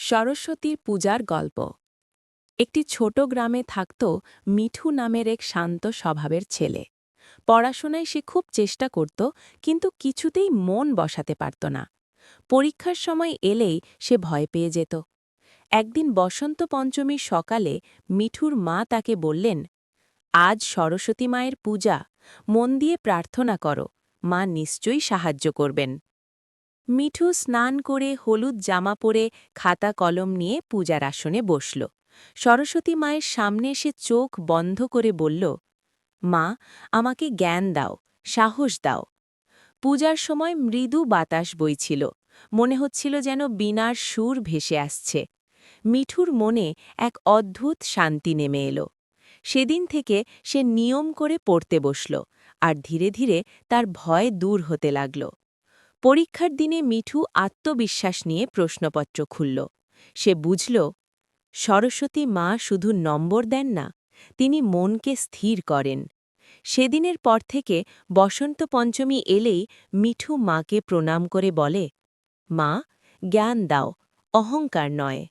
সরস্বতীর পূজার গল্প। একটি ছোট গ্রামে থাকত মিঠু নামের এক শান্ত স্বভাবের ছেলে। পড়াশোনায় সে খুব চেষ্টা করত, কিন্তু কিছুতেই মন বসাতে পারত না। পরীক্ষার সময় এলেই সে ভয় পেয়ে যেত। একদিন বসন্ত পঞ্চমীর সকালে মিঠুর মা তাকে বললেন, আজ সরস্বতী মায়ের পূজা, মন দিয়ে প্রার্থনা করো, মা নিশ্চয়ই সাহায্য করবেন। মিঠু স্নান করে হলুদ জামা পরে খাতা কলম নিয়ে পূজার আসনে বসল। সরস্বতী মায়ের সামনে এসে চোখ বন্ধ করে বলল, মা, আমাকে জ্ঞান দাও, সাহস দাও। পূজার সময় মৃদু বাতাস বইছিল, মনে হচ্ছিল যেন বীণার সুর ভেসে আসছে। মিঠুর মনে এক অদ্ভুত শান্তি নেমে এলো। সেদিন থেকে সে নিয়ম করে পড়তে বসল, আর ধীরে ধীরে তার ভয় দূর হতে লাগল। পরীক্ষার দিনে মিঠু আত্মবিশ্বাস নিয়ে প্রশ্নপত্র খুলল। সে বুঝল, সরস্বতী মা শুধু নম্বর দেন না, তিনি মনকে স্থির করেন। সেদিনের পর থেকে বসন্ত পঞ্চমী এলেই মিঠু মাকে প্রণাম করে বলে, মা, জ্ঞান দাও, অহংকার নয়।